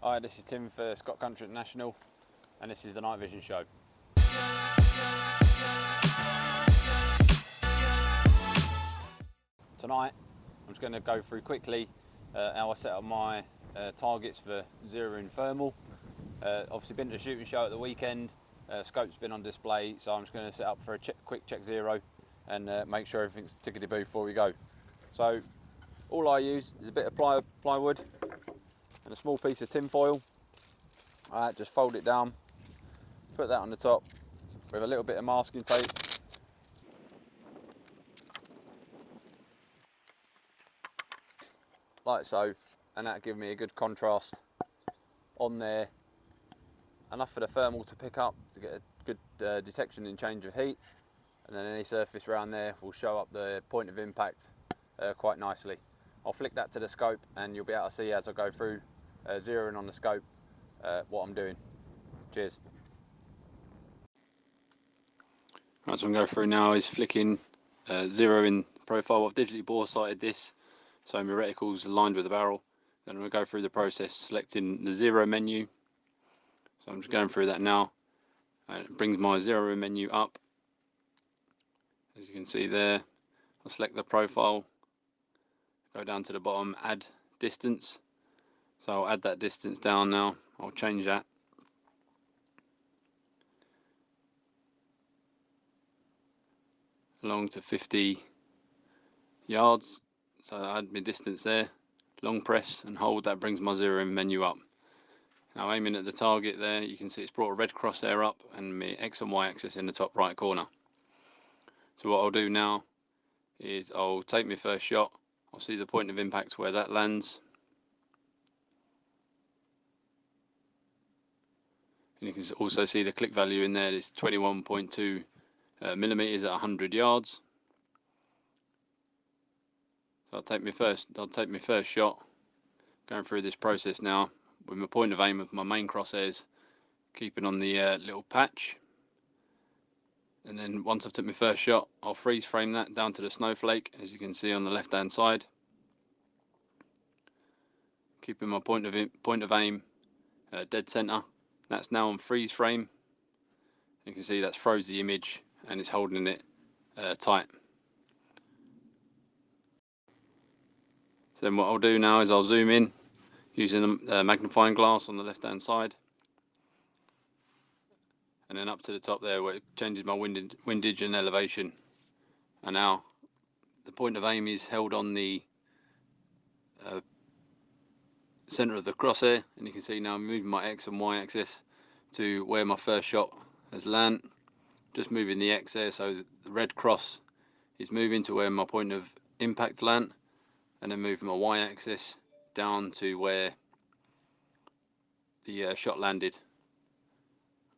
Hi, this is Tim for Scott Country International, and this is the Night Vision Show. Tonight, I'm just going to go through quickly how I set up my targets for zeroing thermal. Obviously been to the shooting show at the weekend, scope's been on display, so I'm just going to set up for a quick check zero and make sure everything's tickety-boo before we go. So all I use is a bit of plywood and a small piece of tin foil. Alright, just fold it down, put that on the top with a little bit of masking tape. Like so, and that'll give me a good contrast on there. Enough for the thermal to pick up to get a good detection and change of heat, and then any surface around there will show up the point of impact quite nicely. I'll flick that to the scope and you'll be able to see as I go through zeroing on the scope what I'm doing. Cheers. Right, so I'm going to go through now is flicking zeroing profile. I've digitally bore sighted this so my reticle's aligned with the barrel. Then I'm going to go through the process selecting the zero menu. So I'm just going through that now, and it brings my zero menu up. As you can see there, I'll select the profile, go down to the bottom, add distance. So I'll add that distance down now. I'll change that. Along to 50 yards. So I add my distance there, long press and hold, that brings my zero menu up. Now aiming at the target there, you can see it's brought a red crosshair up and my X and Y axis in the top right corner. So what I'll do now is I'll take my first shot, I'll see the point of impact where that lands. And you can also see the click value in there is 21.2 millimeters at 100 yards. So I'll take my first shot, going through this process now with my point of aim of my main crosshairs, keeping on the little patch. And then once I've took my first shot, I'll freeze frame that down to the snowflake, as you can see on the left hand side, keeping my point of aim dead center. That's now on freeze frame. You can see that's froze the image and it's holding it tight. So then what I'll do now is I'll zoom in using a magnifying glass on the left hand side, and then up to the top there where it changes my windage and elevation. And now the point of aim is held on the center of the crosshair, and you can see now I'm moving my X and Y axis to where my first shot has landed. Just moving the X there so the red cross is moving to where my point of impact landed, and then moving my Y axis down to where the shot landed.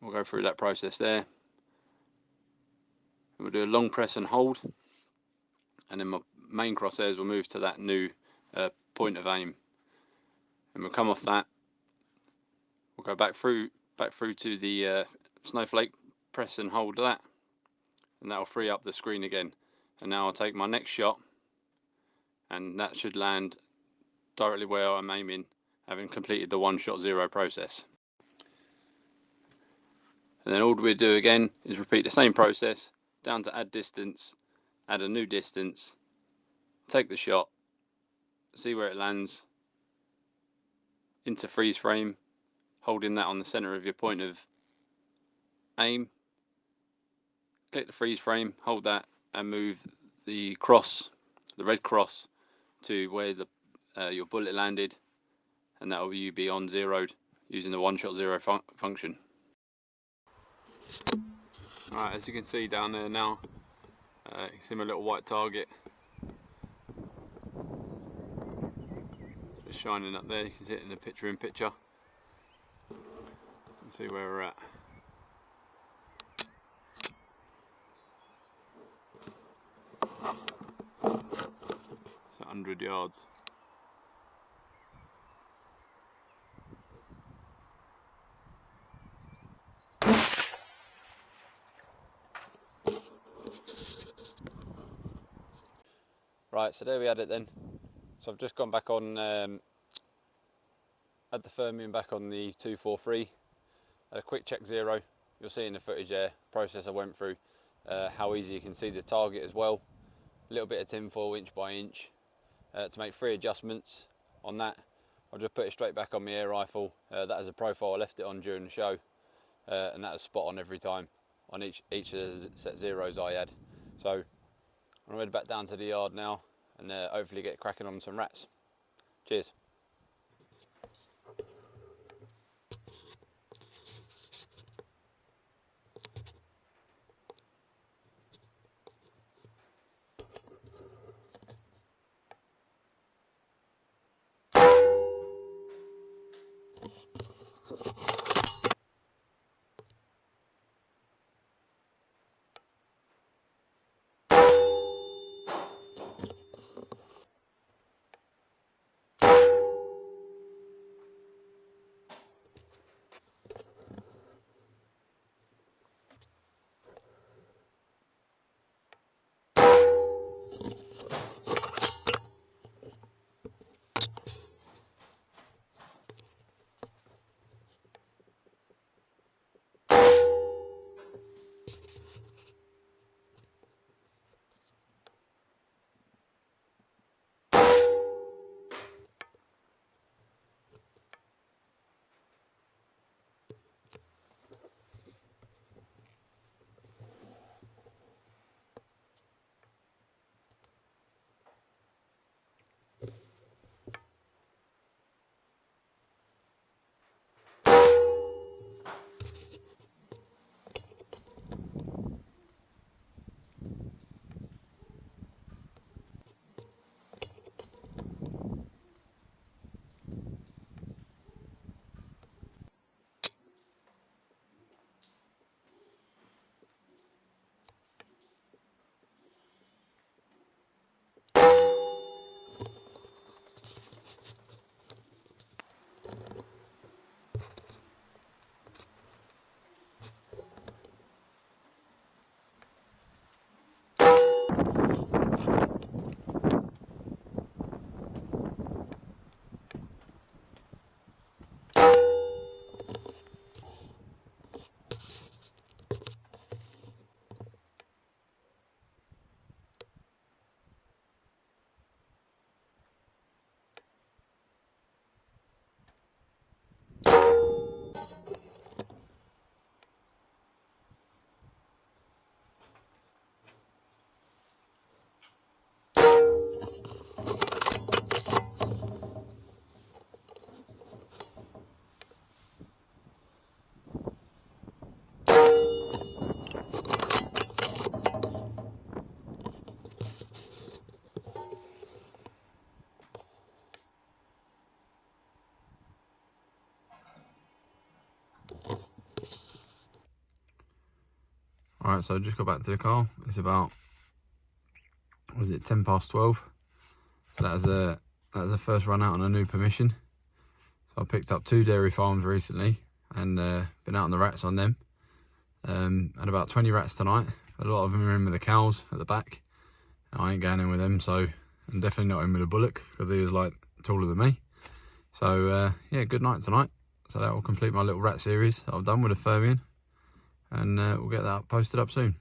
We'll go through that process there. We'll do a long press and hold, and then my main crosshairs will move to that new point of aim. And we'll come off that. We'll go back through to the snowflake, press and hold that, and that will free up the screen again. And now I'll take my next shot, and that should land directly where I'm aiming, having completed the one shot zero process. And then all we do again is repeat the same process down to add distance, add a new distance, take the shot, see where it lands, into freeze frame, holding that on the center of your point of aim. Click the freeze frame, hold that, and move the cross, the red cross, to where your bullet landed, and that will be on zeroed using the one shot zero function. Alright, as you can see down there now, you can see my little white target just shining up there. You can see it in the picture. And see where we're at. It's 100 yards. Right, so there we had it then. So I've just gone back on had the Thermion back on the 243, had a quick check zero. You'll see in the footage there, process I went through, how easy you can see the target as well. A little bit of tinfoil inch by inch to make 3 adjustments on that. I'll just put it straight back on my air rifle. That is a profile I left it on during the show, and that was spot on every time on each of the set zeros I had. So I'm gonna head back down to the yard now and hopefully get cracking on some rats. Cheers. Alright, so I just got back to the car. It's about, was it 10 past 12? So that was a first run out on a new permission. So I picked up 2 dairy farms recently and been out on the rats on them. Had about 20 rats tonight. A lot of them are in with the cows at the back. I ain't going in with them, so I'm definitely not in with a bullock because he was like taller than me. So yeah, good night tonight. So that will complete my little rat series that I've done with a Thermion. And we'll get that posted up soon.